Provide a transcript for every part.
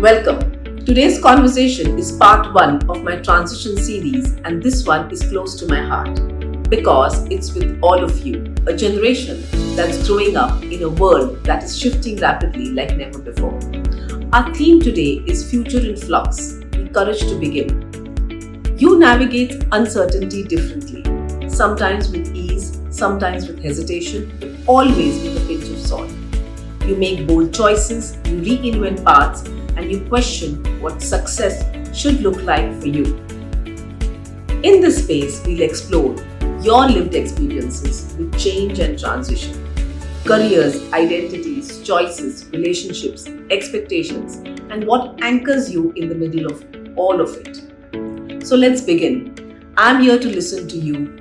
Welcome. Today's conversation is part one of my transition series, and this one is close to my heart because it's with all of you, a generation that's growing up in a world that is shifting rapidly like never before. Our theme today is Future in Flux, the courage to begin. You navigate uncertainty differently, sometimes with ease, sometimes with hesitation, but always with a pinch of salt. You make bold choices, you reinvent paths, and you question what success should look like for you. In this space, we'll explore your lived experiences with change and transition, careers, identities, choices, relationships, expectations, and what anchors you in the middle of all of it. So let's begin. I'm here to listen to you,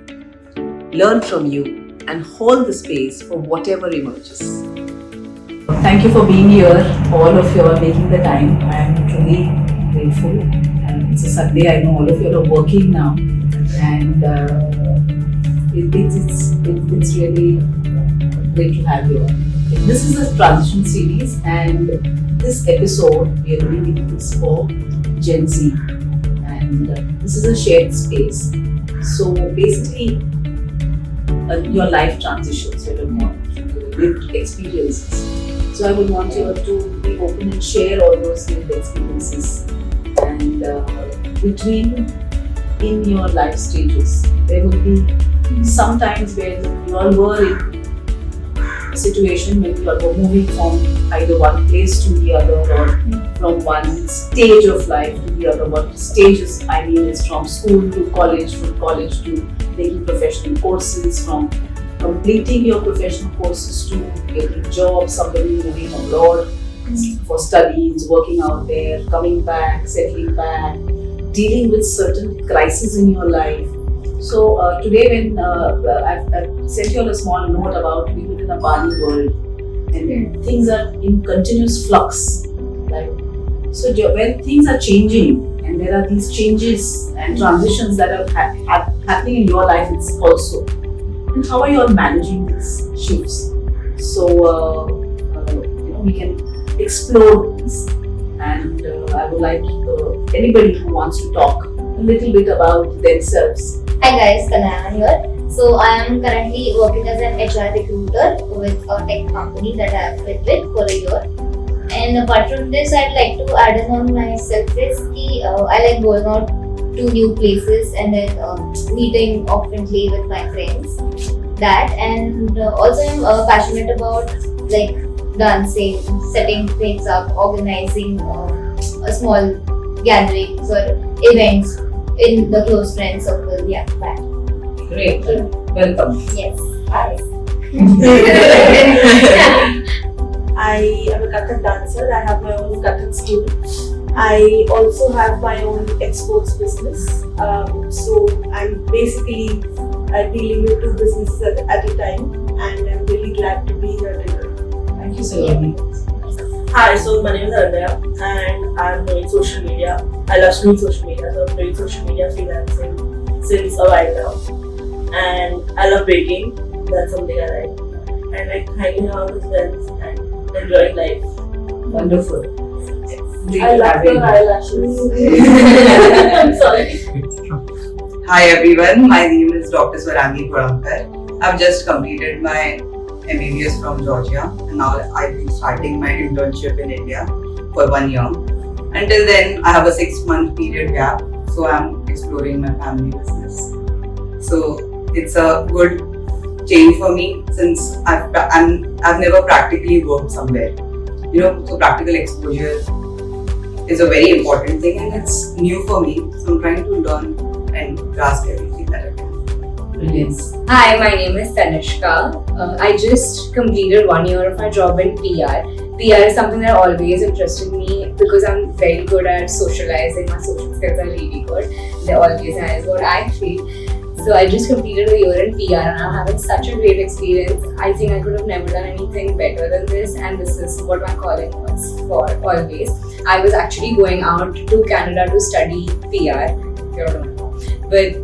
learn from you, and hold the space for whatever emerges. Thank you for being here. All of you are making the time. I am truly grateful. And it's a Sunday. I know all of you are working now, and it's really great to have you. This is a transition series, and this episode we are doing this for Gen Z, and this is a shared space. So basically, your life transitions, your lived experiences. So I would want you to be open and share all those lived experiences. And between in your life stages, there will be some times where you all were in a situation when you all were moving from either one place to the other, or from one stage of life to the other. What stages I mean is from school to college, from college to taking professional courses, from completing your professional courses to getting jobs, somebody moving abroad for studies, working out there, coming back, settling back, dealing with certain crises in your life. So today when I've sent you all a small note about we live in a Bali world and things are in continuous flux. Right? So when things are changing and there are these changes and transitions that are happening in your life, it's also. And how are you all managing these shifts? So we can explore this, and I would like anybody who wants to talk a little bit about themselves. Hi guys, Kanaya here. So I am currently working as an HR recruiter with a tech company that I have been with for a year. And apart from this, I'd like to add on myself is I like going out to new places and then meeting oftenly with my friends. That, and also I'm passionate about like dancing, setting things up, organizing a small gatherings or events in the close friend circle. Yeah, that. Great. Welcome. Yes. Hi. I am a Kathak dancer. I have my own Kathak studio. I also have my own exports business. So I'm basically dealing with two businesses at a time, and I'm really glad to be here today. Thank you so much. Hi, so my name is Arnaya and I'm doing social media. I love doing social media, so I'm doing social media freelancing since a while now. And I love baking, that's something I like. And like hanging out with friends and enjoying life. Wonderful. I love your eyelashes. I'm sorry. Hi everyone, my name is Dr. Swarangi Purankar. I've just completed my MBBS from Georgia, and now I'll be starting my internship in India for 1 year. Until then, I have a 6-month period gap, so I'm exploring my family business. So it's a good change for me since I've never practically worked somewhere. So practical exposure is a very important thing, and it's new for me. So I'm trying to learn and grasp everything that I can. Brilliant. Hi, my name is Tanishka. I just completed 1 year of my job in PR. PR is something that always interested me because I'm very good at socializing. My social skills are really good. They always are, what I feel. So I just completed a year in PR and I'm having such a great experience. I think I could have never done anything better than this, and this is what my calling was for always. I was actually going out to Canada to study PR, if you don't know. But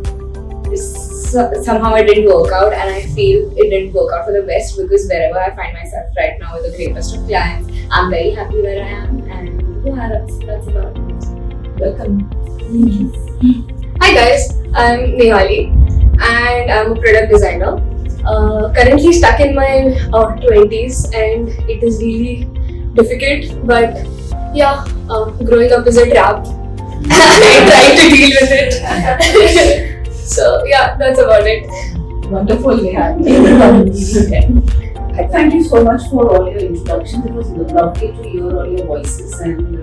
somehow it didn't work out, and I feel it didn't work out for the best because wherever I find myself right now with the greatest of clients, I'm very happy where I am, and Yeah, that's about it. Welcome. Hi guys, I'm Nihali and I'm a product designer. Currently stuck in my 20s and it is really difficult, but yeah, growing up is a trap. I try to deal with it. So yeah, that's about it. Wonderful, Neha. Thank you so much for all your introductions. It was lovely to hear all your voices, and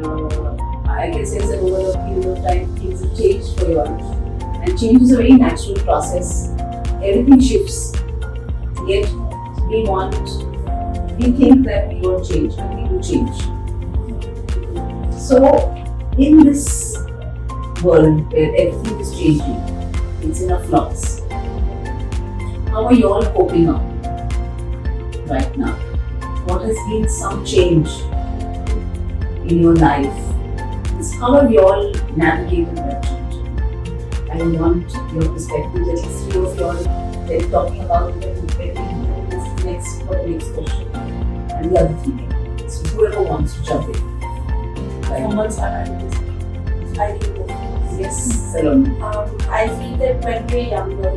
I can sense that over a period of time things have changed for you all. And change is a very natural process. Everything shifts. Yet we think that we won't change, but we do change. So, in this world where everything is changing, it's in a flux. How are you all coping up right now? What has been some change in your life? How have you all navigated that change? I want your perspectives, at least three of you all, then talking about it when we move next for the next question. And the other three. So whoever wants to jump in. Someone's I can go. Yes, Salon. I feel that when we're younger,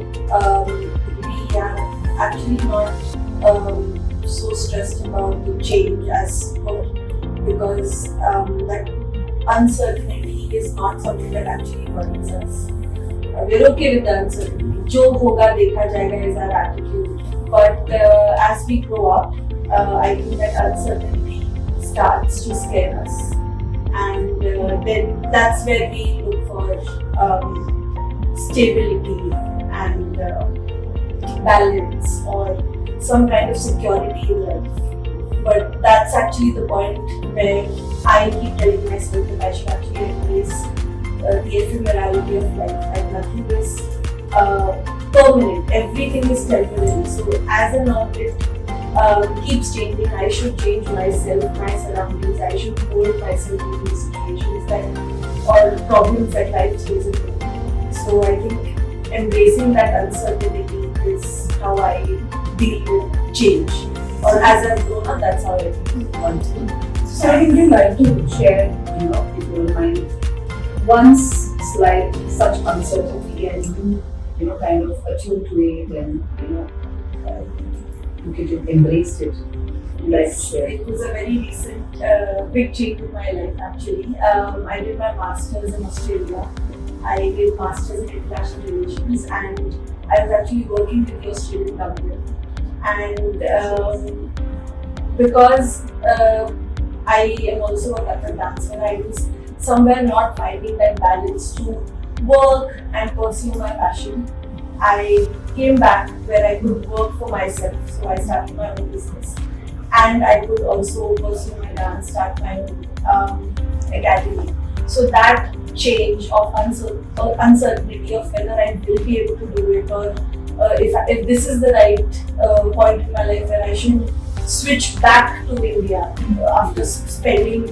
we are actually not so stressed about the change as her, because that uncertainty is not something that actually worries us. We're okay with the uncertainty. Jo hoga dekha jayega is our attitude. But as we grow up, I think that uncertainty starts to scare us. And then that's where we look for stability and balance or some kind of security in life. But that's actually the point where I keep telling myself that I should actually embrace the ephemerality of life, and nothing is permanent, everything is temporary. So as an object keeps changing, I should change myself, my surroundings, I should mold myself into situations that or problems that life throws at me. So I think embracing that uncertainty is how I deal with change. Or as I've grown up, that's how I want to. So I think you'd like to share, if you don't mind, once slight such uncertainty and you kind of attuned to it and you could embrace it. Like share. It was a very recent big change in my life actually. I did my masters in Australia. I did masters in international relations, and I was actually working with the Australian government. And because I am also a Kathak dancer, I was somewhere not finding that balance to work and pursue my passion. I came back where I could work for myself, so I started my own business. And I could also pursue my dance, start my own academy. So that change of uncertainty of whether I will be able to do it, or if this is the right point in my life where I should switch back to India after spending,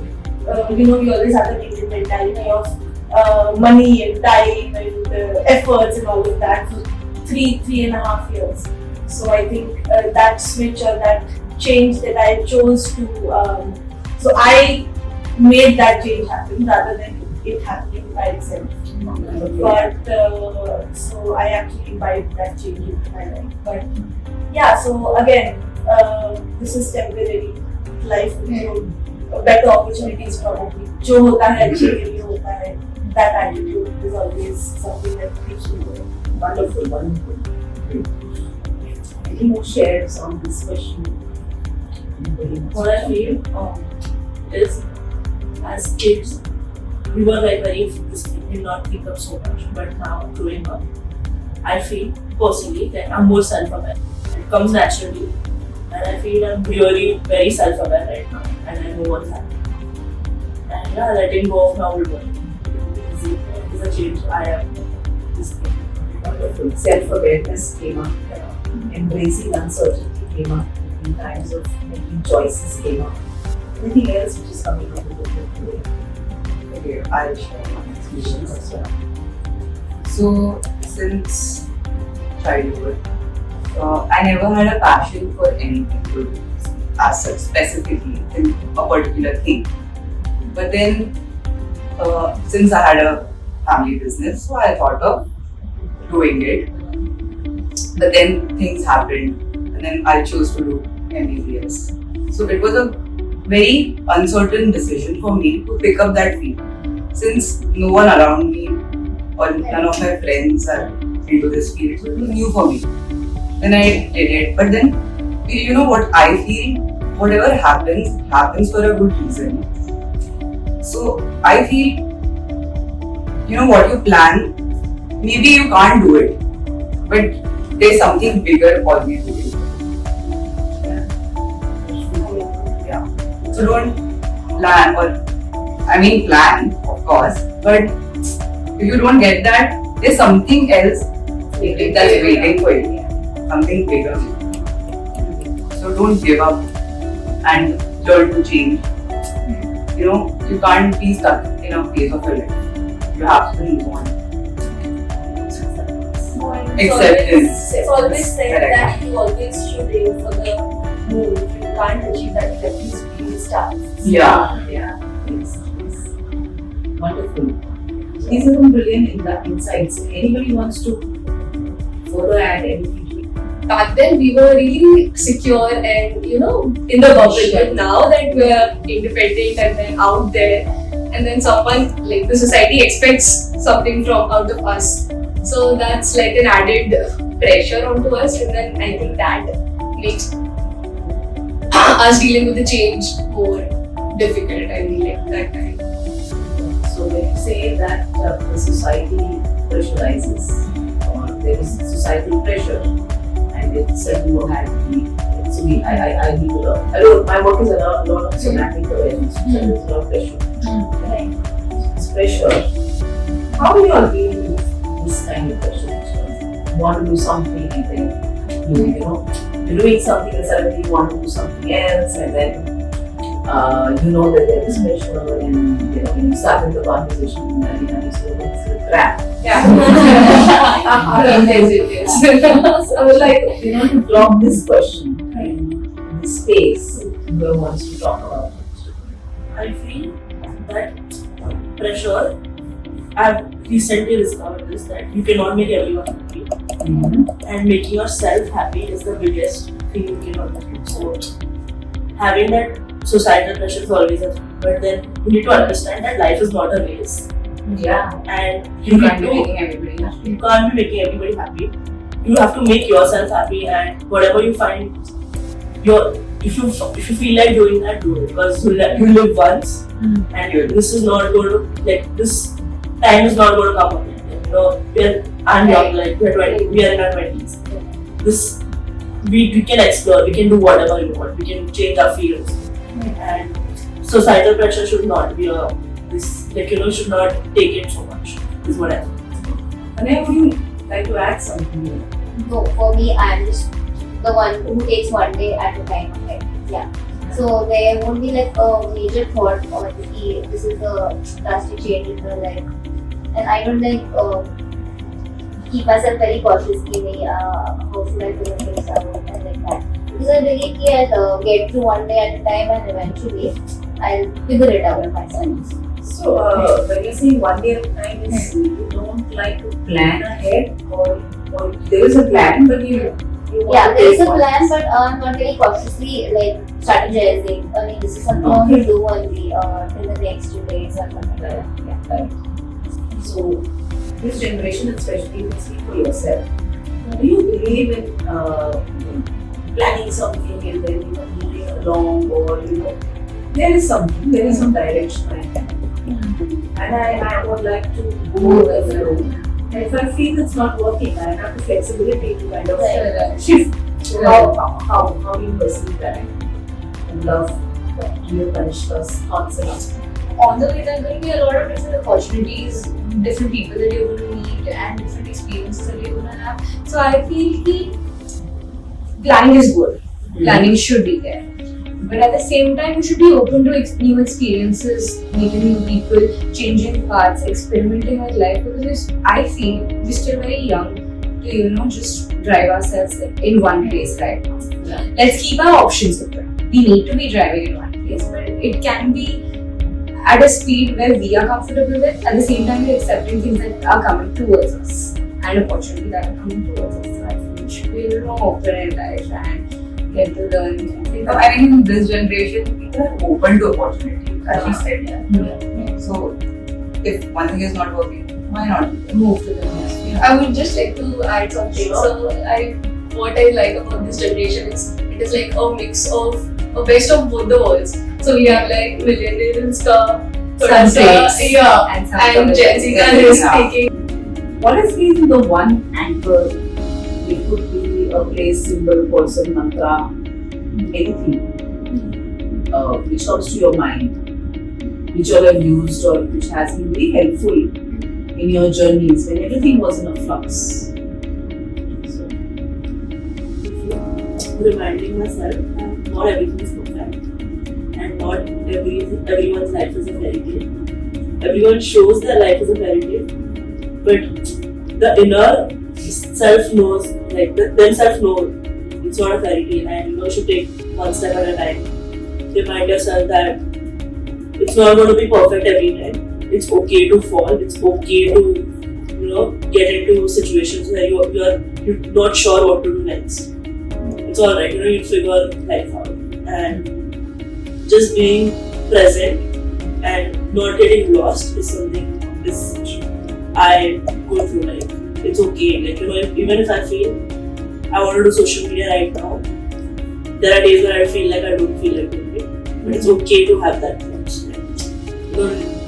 we always have the Indian mentality of money and time and efforts and all of that for 3.5 years. So I think that switch or that change that I chose to, so I made that change happen rather than it happening by itself. But so I actually imbibed that change into my life. But yeah, so again, this is temporary. Life will show better opportunities probably. जो होता है अच्छे के लिए होता है. That attitude is always something that keeps me going. Wonderful, wonderful. Any more shares on this question? What I feel is, as kids, we were like very disciplined, did not think up so much. But now, growing up, I feel personally that I'm more self-aware. It comes naturally, and I feel I'm really very self-aware right now, and I know what's happening. And yeah, letting go of my old one is a change I have. Wonderful. Self-awareness came up. Embracing uncertainty came up. In times of making choices came up. Anything else which is coming up with you today? Okay, I'll share my experience as well. So, since childhood, I never had a passion for anything to do, as such, specifically in a particular thing. But then, since I had a family business, so I thought of doing it. But then things happened, and then I chose to do MBBS. So it was a very uncertain decision for me to pick up that field, since no one around me or none of my friends are into this field, so it was new for me. Then I did it. But then, you know what I feel? Whatever happens, happens for a good reason. So I feel, you know, what you plan, maybe you can't do it, but there's something bigger for you to do. Yeah. So don't plan, plan, of course, but if you don't get that, there's something else that's waiting for you. Something bigger. So don't give up and learn to change. You know, you can't be stuck in a phase of your life. You have to move on. Acceptance. It's always said Correct. that you always should aim for the moon. If you can't achieve that, at least be the stars. Yeah. Yeah. Yes. Wonderful. These are some brilliant insights. Anybody wants to further add anything to it? Back then we were really secure and in the bubble, but now that we're independent and then out there, and then someone like the society expects something from out of us, so that's like an added pressure onto us, and then I think that makes us dealing with the change more difficult. I mean, like that time. So when you say that the society pressurizes, or there is societal pressure, and it's a you had to be. So I need to learn. I don't. My work is a lot of somatic awareness. So there's a lot of pressure. Right. It's pressure. How do you all deal with this kind of pressure? So you want to do something, and then you're doing something, and suddenly you want to do something else, and then you know that there is pressure, and when you started the conversation, you say it's a trap. Yeah. Sometimes it is. So I would like to drop this question in this space. Whoever wants to talk about it. I feel that pressure, I've recently discovered this, that you cannot make everyone happy, and making yourself happy is the biggest thing you cannot do. So having that societal pressure is always a thing, but then you need to understand that life is not a race, Yeah. and You can't be making everybody happy. you can't be making everybody happy. You have to make yourself happy, and whatever you find, if you feel like doing that, do it, because you live once, and this is not going to, this time is not going to come again. I'm young, we are in our 20s. We can explore, we can do whatever you want, we can change our fields, and societal pressure should not be should not take it so much. Is what I think. And I would like to add something here. So for me, I'm just the one who takes one day at a time. Okay? Yeah. So there won't be like a major thought or this is a drastic change in my life, and I don't keep myself very cautious. How should I figure things out and like that? Because I believe I'll get through one day at a time, and eventually I'll figure it out myself. So when you're saying one day at a time, is you don't like to plan ahead, or there is a plan, but you want Yeah, to there is take a one. plan, but I'm not very cautiously strategizing. I mean, this is something I will do only till the next 2 days or something like that. Yeah. Right. So this generation, especially, you can speak for yourself. Do you believe in planning something and then moving along, or there is some direction I have, and I would like to go with the flow. And if I feel it's not working, I have the flexibility to kind of shift. How do you perceive that? And love, real Kanishka's concept. On the way, there are going to be a lot of different opportunities, different people that you're going to meet, and different experiences that you're going to have. So I feel planning is good. Planning should be there. But at the same time, you should be open to new experiences, meeting new people, changing paths, experimenting with life. Because I feel we're still very young to, just drive ourselves in one place right now. Yeah. Let's keep our options open. We need to be driving in one place, but it can be at a speed where we are comfortable with. At the same time, we're accepting things that are coming towards us and opportunities that are coming towards us. So I think we should be a little more open in life and get to learn and think So I think in this generation, people are open to opportunity, as you said. Yeah. So if one thing is not working, why not? Move to the next. I would just like to add something. So what I like about this generation is it is like a mix of a best of both the worlds. So we have like millennials ka thoda sa, breaks. yeah, And some and colors. Gen Z ka risk Yeah. taking. What has been the one anchor? It could be a place, symbol, person, mantra, anything which comes to your mind, which you have used or which has been very helpful in your journeys when everything was in a flux. So, Reminding myself that not everything is perfect and not everyone's life is a fairy tale. Everyone shows their life is a fairy tale, but the inner self knows, like themselves know it's not a fairy tale, and you should take one step at a time. Remind yourself that it's not going to be perfect every time. It's okay to fall. It's okay to get into situations where you're not sure what to do next. It's alright, you figure life out, and just being present and not getting lost is something I go through. Like it's okay, like even if I feel I want to do social media right now, there are days where I feel like I don't feel like doing it, but it's okay to have that thoughts.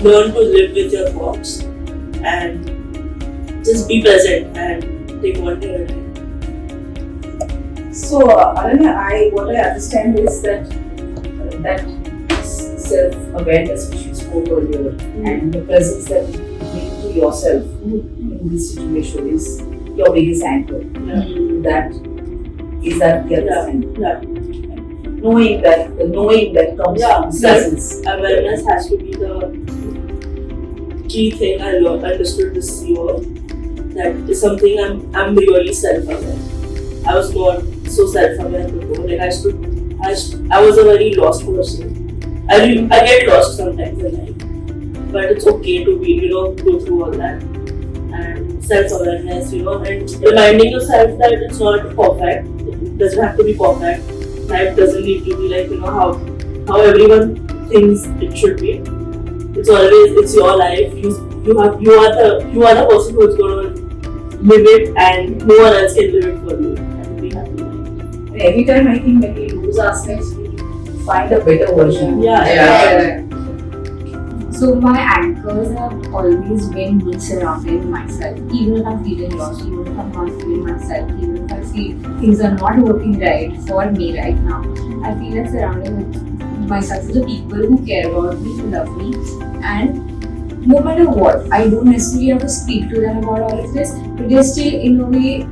Learn to live with your thoughts and just be present and take one day at a time. So Ananya, what I understand is that self-awareness which you spoke earlier and the presence that you bring to yourself in this situation is your biggest anchor. That is that the understanding. Yeah. Knowing that comes from presence. Awareness has to be the key thing I understood this year. That is something I'm really self-aware. I was not so self-aware before. Like I was a very lost person. I get lost sometimes in life, but it's okay to be go through all that and self-awareness, and reminding yourself that it's not perfect. It doesn't have to be perfect. Life doesn't need to be like how everyone thinks it should be. It's your life. You are the person who's going to live it, and no one else can live it for you. And be happy. And every time I think when we lose ourselves, we find a better version. Yeah. So my anchors have always been being surrounded myself. Even if I'm feeling lost, even if I'm not feeling myself, even if I feel things are not working right for me right now, I feel like surrounding with myself with the people who care about me, who love me, and no matter what, I don't necessarily have to speak to them about all of this, but they still, in a way,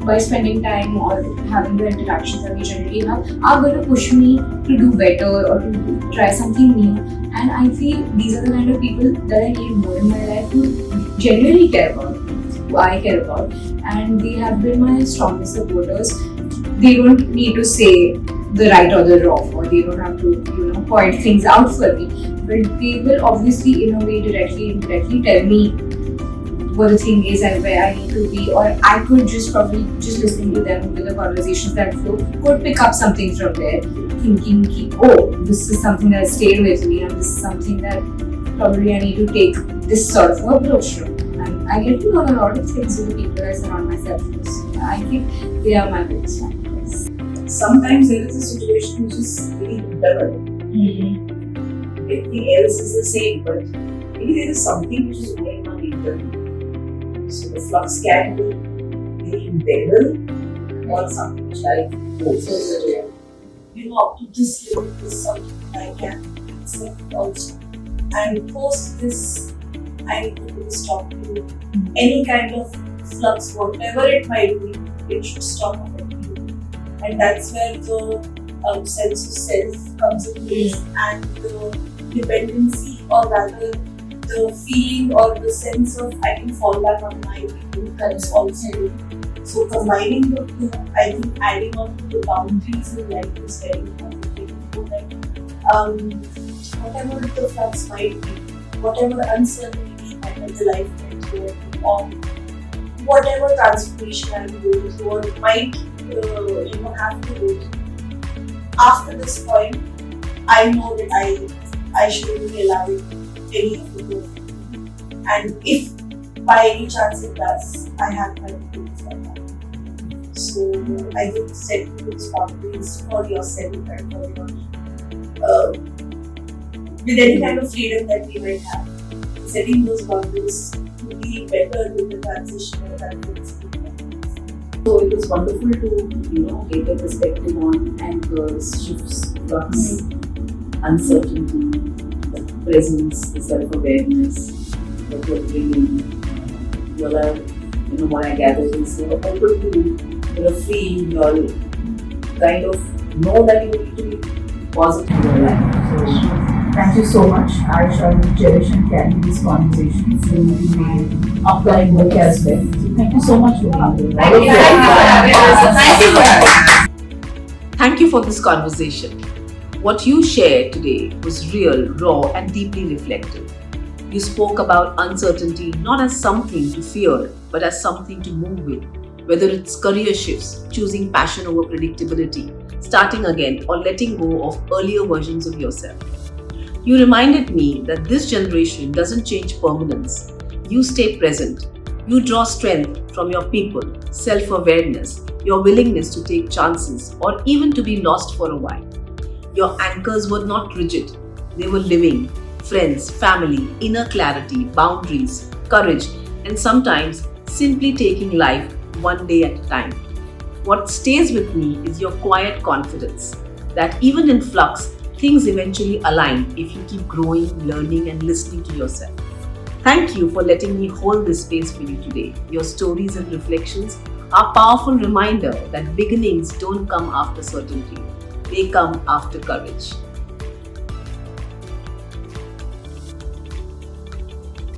by spending time or having the interactions that we generally have, are going to push me to do better or to try something new. And I feel these are the kind of people that I need more in my life who genuinely care about me, who I care about, and they have been my strongest supporters. They don't need to say the right or the wrong, or they don't have to point things out for me, but they will obviously in a way indirectly tell me what the thing is and where I need to be, or I could probably listening to them with the conversations that flow, could pick up something from there, thinking, this is something that stayed with me, and this is something that probably I need to take this sort of approach from. And I get to learn a lot of things with the people I surround myself with. So I think they are my biggest factors. Sometimes there is a situation which is really double. Everything else is the same, but maybe there is something which is going on internally. So the flux can be very integral or something which I also suggest. Up to this level is something I can accept also. And post this, I need to put a stop to any kind of flux, whatever it might be, it should stop affecting you. And that's where the sense of self comes in place, and the dependency, or rather the feeling or the sense of I can fall back on my people comes also in. So combining the two, I think adding on to the boundaries in life is very important. whatever the flux might be, whatever uncertainty and the life might go, or whatever transformation I'm going through or might have to go through. After this point, I know that I shouldn't be allowing any of it to go through. And if by any chance it does, I have my rules for that. So I think set those boundaries for yourself and for your with any kind of freedom that we might have. Setting those boundaries to be better with the transition or transition. So it was wonderful to get a perspective on anchors, shifts, flux, uncertainty, the presence, the self-awareness that you're bringing. You are, what I gathered is you're open to, free. You're kind of know that you need to be positive in your life. So thank you so much. I shall cherish and carry these conversations. We may apply work as well. So thank you so much for being here. Thank you for having us. Thank you for having us. Thank you for this conversation. What you shared today was real, raw, and deeply reflective. You spoke about uncertainty not as something to fear, but as something to move with. Whether it's career shifts, choosing passion over predictability, starting again, or letting go of earlier versions of yourself. You reminded me that this generation doesn't change permanence. You stay present. You draw strength from your people, self-awareness, your willingness to take chances, or even to be lost for a while. Your anchors were not rigid. They were living. Friends, family, inner clarity, boundaries, courage, and sometimes simply taking life one day at a time. What stays with me is your quiet confidence that even in flux, things eventually align if you keep growing, learning, and listening to yourself. Thank you for letting me hold this space for you today. Your stories and reflections are a powerful reminder that beginnings don't come after certainty, they come after courage.